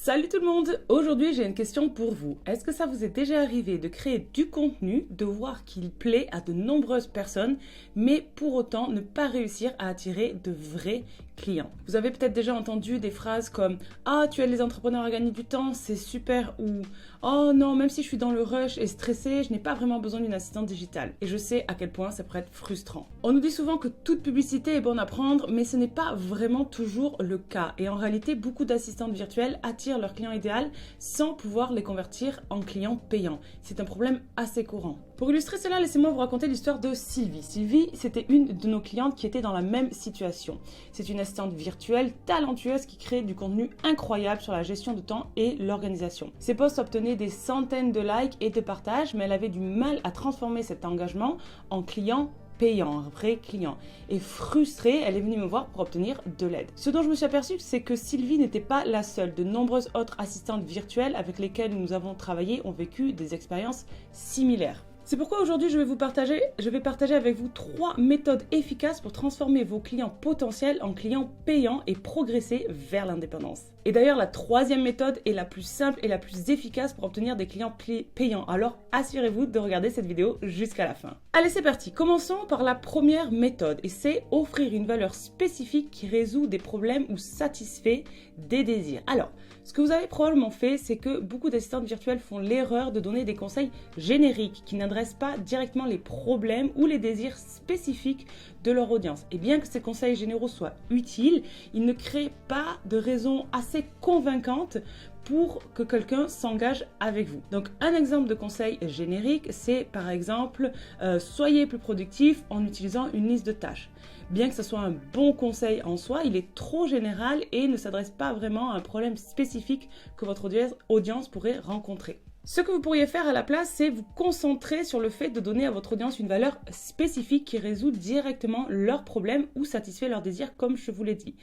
Salut tout le monde! Aujourd'hui j'ai une question pour vous. Est-ce que ça vous est déjà arrivé de créer du contenu, de voir qu'il plaît à de nombreuses personnes, mais pour autant ne pas réussir à attirer de vrais clients? Vous avez peut-être déjà entendu des phrases comme « Ah, tu aides les entrepreneurs à gagner du temps, c'est super » ou « Oh non, même si je suis dans le rush et stressée, je n'ai pas vraiment besoin d'une assistante digitale. » Et je sais à quel point ça pourrait être frustrant. On nous dit souvent que toute publicité est bonne à prendre, mais ce n'est pas vraiment toujours le cas. Et en réalité, beaucoup d'assistantes virtuelles attirent leur client idéal sans pouvoir les convertir en clients payants. C'est un problème assez courant. Pour illustrer cela, laissez-moi vous raconter l'histoire de Sylvie. Sylvie, c'était une de nos clientes qui était dans la même situation. C'est une assistante virtuelle talentueuse qui crée du contenu incroyable sur la gestion de temps et l'organisation. Ses posts obtenaient des centaines de likes et de partages, mais elle avait du mal à transformer cet engagement en client payant, un vrai client. Et frustrée, elle est venue me voir pour obtenir de l'aide. Ce dont je me suis aperçue, c'est que Sylvie n'était pas la seule. De nombreuses autres assistantes virtuelles avec lesquelles nous avons travaillé ont vécu des expériences similaires. C'est pourquoi aujourd'hui je vais partager avec vous 3 méthodes efficaces pour transformer vos clients potentiels en clients payants et progresser vers l'indépendance. Et d'ailleurs, la 3e méthode est la plus simple et la plus efficace pour obtenir des clients payants. Alors, assurez-vous de regarder cette vidéo jusqu'à la fin. Allez, c'est parti. Commençons par la première méthode et c'est offrir une valeur spécifique qui résout des problèmes ou satisfait des désirs. Alors, ce que vous avez probablement fait, c'est que beaucoup d'assistantes virtuelles font l'erreur de donner des conseils génériques qui n'adressent pas directement les problèmes ou les désirs spécifiques de leur audience. Et bien que ces conseils généraux soient utiles, ils ne créent pas de raison assez convaincante pour que quelqu'un s'engage avec vous. Donc un exemple de conseil générique, c'est par exemple soyez plus productif en utilisant une liste de tâches. Bien que ce soit un bon conseil en soi, il est trop général et ne s'adresse pas vraiment à un problème spécifique que votre audience pourrait rencontrer. Ce que vous pourriez faire à la place, c'est vous concentrer sur le fait de donner à votre audience une valeur spécifique qui résout directement leurs problèmes ou satisfait leurs désirs, comme je vous l'ai dit.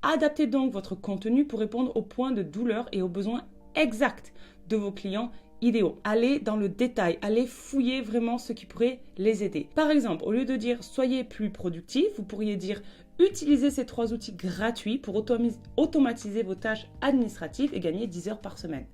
Adaptez donc votre contenu pour répondre aux points de douleur et aux besoins exacts de vos clients idéaux. Allez dans le détail, allez fouiller vraiment ce qui pourrait les aider. Par exemple, au lieu de dire « soyez plus productif », vous pourriez dire « utilisez ces 3 outils gratuits pour automatiser vos tâches administratives et gagner 10 heures par semaine ».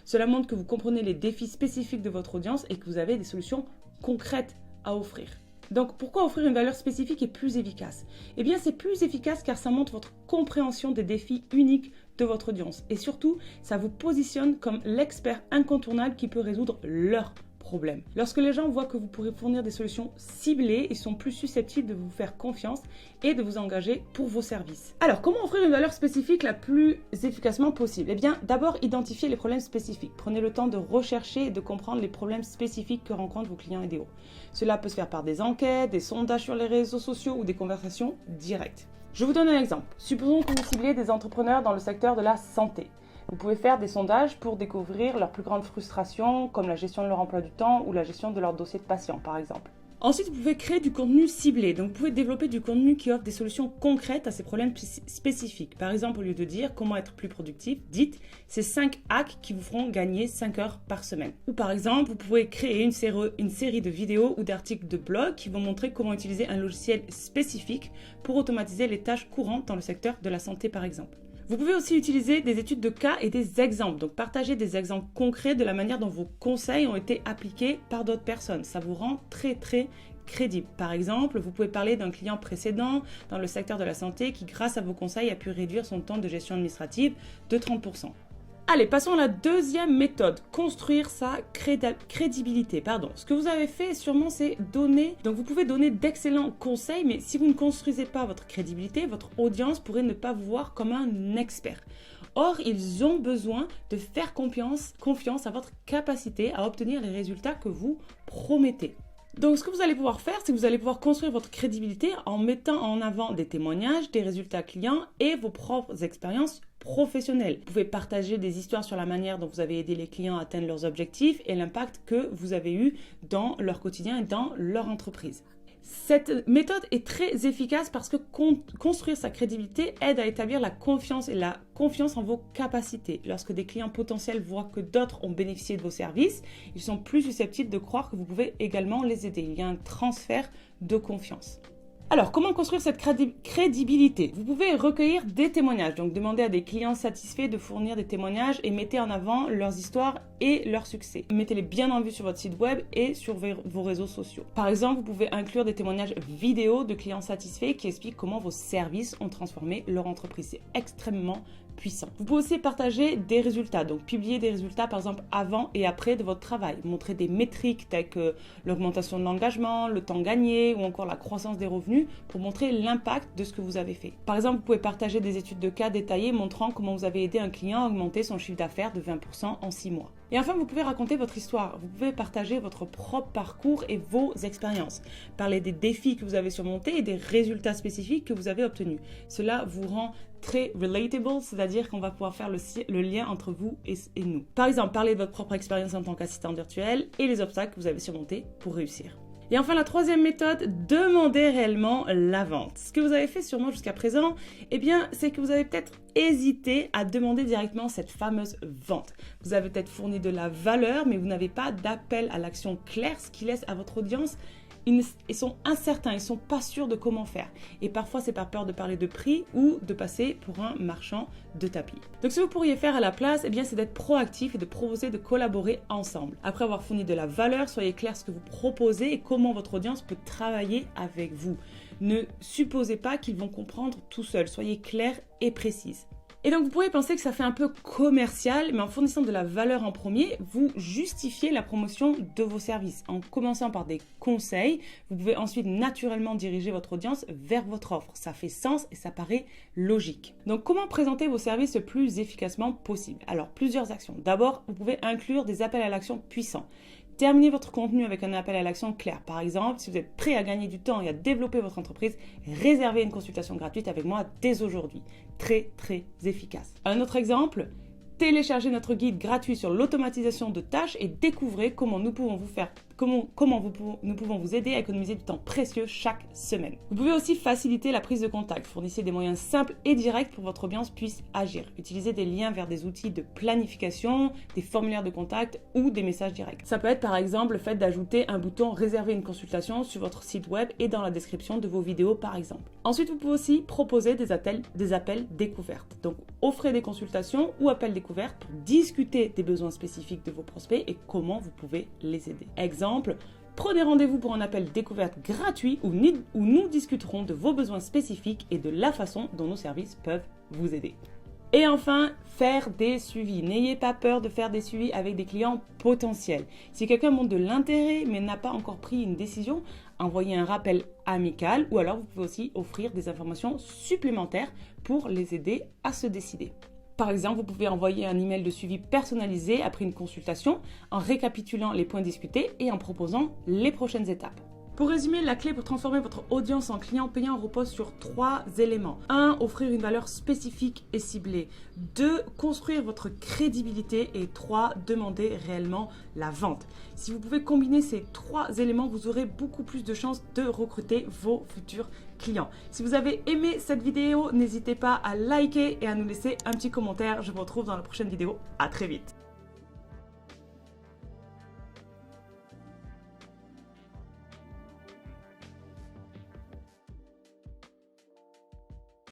Cela montre que vous comprenez les défis spécifiques de votre audience et que vous avez des solutions concrètes à offrir. Donc, pourquoi offrir une valeur spécifique est plus efficace? Eh bien, c'est plus efficace car ça montre votre compréhension des défis uniques de votre audience. Et surtout, ça vous positionne comme l'expert incontournable qui peut résoudre leurs problèmes. Lorsque les gens voient que vous pourrez fournir des solutions ciblées, ils sont plus susceptibles de vous faire confiance et de vous engager pour vos services. Alors, comment offrir une valeur spécifique la plus efficacement possible? Eh bien, d'abord, identifiez les problèmes spécifiques. Prenez le temps de rechercher et de comprendre les problèmes spécifiques que rencontrent vos clients idéaux. Cela peut se faire par des enquêtes, des sondages sur les réseaux sociaux ou des conversations directes. Je vous donne un exemple. Supposons que vous ciblez des entrepreneurs dans le secteur de la santé. Vous pouvez faire des sondages pour découvrir leurs plus grandes frustrations, comme la gestion de leur emploi du temps ou la gestion de leur dossier de patient, par exemple. Ensuite, vous pouvez créer du contenu ciblé. Donc, vous pouvez développer du contenu qui offre des solutions concrètes à ces problèmes spécifiques. Par exemple, au lieu de dire comment être plus productif, dites ces 5 hacks qui vous feront gagner 5 heures par semaine. Ou par exemple, vous pouvez créer une série de vidéos ou d'articles de blog qui vont montrer comment utiliser un logiciel spécifique pour automatiser les tâches courantes dans le secteur de la santé, par exemple. Vous pouvez aussi utiliser des études de cas et des exemples. Donc, partagez des exemples concrets de la manière dont vos conseils ont été appliqués par d'autres personnes. Ça vous rend très crédible. Par exemple, vous pouvez parler d'un client précédent dans le secteur de la santé qui, grâce à vos conseils, a pu réduire son temps de gestion administrative de 30%. Allez, passons à la 2e méthode, construire sa crédibilité. Ce que vous avez fait sûrement, c'est donner. Donc, vous pouvez donner d'excellents conseils, mais si vous ne construisez pas votre crédibilité, votre audience pourrait ne pas vous voir comme un expert. Or, ils ont besoin de faire confiance à votre capacité à obtenir les résultats que vous promettez. Donc, ce que vous allez pouvoir faire, c'est que vous allez pouvoir construire votre crédibilité en mettant en avant des témoignages, des résultats clients et vos propres expériences professionnelles. Vous pouvez partager des histoires sur la manière dont vous avez aidé les clients à atteindre leurs objectifs et l'impact que vous avez eu dans leur quotidien et dans leur entreprise. Cette méthode est très efficace parce que construire sa crédibilité aide à établir la confiance et la confiance en vos capacités. Lorsque des clients potentiels voient que d'autres ont bénéficié de vos services, ils sont plus susceptibles de croire que vous pouvez également les aider. Il y a un transfert de confiance. Alors, comment construire cette crédibilité? Vous pouvez recueillir des témoignages, donc demandez à des clients satisfaits de fournir des témoignages et mettez en avant leurs histoires et leurs succès. Mettez-les bien en vue sur votre site web et sur vos réseaux sociaux. Par exemple, vous pouvez inclure des témoignages vidéo de clients satisfaits qui expliquent comment vos services ont transformé leur entreprise. C'est extrêmement puissant. Vous pouvez aussi partager des résultats, donc publier des résultats par exemple avant et après de votre travail, montrer des métriques telles que l'augmentation de l'engagement, le temps gagné ou encore la croissance des revenus pour montrer l'impact de ce que vous avez fait. Par exemple, vous pouvez partager des études de cas détaillées montrant comment vous avez aidé un client à augmenter son chiffre d'affaires de 20% en 6 mois. Et enfin, vous pouvez raconter votre histoire. Vous pouvez partager votre propre parcours et vos expériences. Parler des défis que vous avez surmontés et des résultats spécifiques que vous avez obtenus. Cela vous rend très relatable, c'est-à-dire qu'on va pouvoir faire le lien entre vous et nous. Par exemple, parler de votre propre expérience en tant qu'assistant virtuel et les obstacles que vous avez surmontés pour réussir. Et enfin, la troisième méthode, demandez réellement la vente. Ce que vous avez fait sûrement jusqu'à présent, eh bien, c'est que vous avez peut-être hésité à demander directement cette fameuse vente. Vous avez peut-être fourni de la valeur, mais vous n'avez pas d'appel à l'action clair, ce qui laisse à votre audience ils sont incertains, ils ne sont pas sûrs de comment faire. Et parfois, c'est par peur de parler de prix ou de passer pour un marchand de tapis. Donc, ce que vous pourriez faire à la place, eh bien, c'est d'être proactif et de proposer de collaborer ensemble. Après avoir fourni de la valeur, soyez clair ce que vous proposez et comment votre audience peut travailler avec vous. Ne supposez pas qu'ils vont comprendre tout seuls. Soyez clair et précise. Et donc, vous pourriez penser que ça fait un peu commercial, mais en fournissant de la valeur en premier, vous justifiez la promotion de vos services. En commençant par des conseils, vous pouvez ensuite naturellement diriger votre audience vers votre offre. Ça fait sens et ça paraît logique. Donc, comment présenter vos services le plus efficacement possible? Alors, plusieurs actions. D'abord, vous pouvez inclure des appels à l'action puissants. Terminez votre contenu avec un appel à l'action clair. Par exemple, si vous êtes prêt à gagner du temps et à développer votre entreprise, réservez une consultation gratuite avec moi dès aujourd'hui. Très, très efficace. Un autre exemple, téléchargez notre guide gratuit sur l'automatisation de tâches et découvrez comment nous pouvons vous aider à économiser du temps précieux chaque semaine. Vous pouvez aussi faciliter la prise de contact. Fournissez des moyens simples et directs pour que votre audience puisse agir. Utilisez des liens vers des outils de planification, des formulaires de contact ou des messages directs. Ça peut être par exemple le fait d'ajouter un bouton réserver une consultation sur votre site web et dans la description de vos vidéos par exemple. Ensuite, vous pouvez aussi proposer des appels découvertes. Donc, offrez des consultations ou appels découvertes pour discuter des besoins spécifiques de vos prospects et comment vous pouvez les aider. Exemple, prenez rendez-vous pour un appel découverte gratuit où nous discuterons de vos besoins spécifiques et de la façon dont nos services peuvent vous aider. Et enfin, faire des suivis. N'ayez pas peur de faire des suivis avec des clients potentiels. Si quelqu'un montre de l'intérêt mais n'a pas encore pris une décision, envoyez un rappel amical ou alors vous pouvez aussi offrir des informations supplémentaires pour les aider à se décider. Par exemple, vous pouvez envoyer un email de suivi personnalisé après une consultation en récapitulant les points discutés et en proposant les prochaines étapes. Pour résumer, la clé pour transformer votre audience en client payant repose sur 3 éléments. 1. Offrir une valeur spécifique et ciblée. 2. Construire votre crédibilité. Et 3. Demander réellement la vente. Si vous pouvez combiner ces 3 éléments, vous aurez beaucoup plus de chances de recruter vos futurs clients. Si vous avez aimé cette vidéo, n'hésitez pas à liker et à nous laisser un petit commentaire. Je vous retrouve dans la prochaine vidéo. À très vite.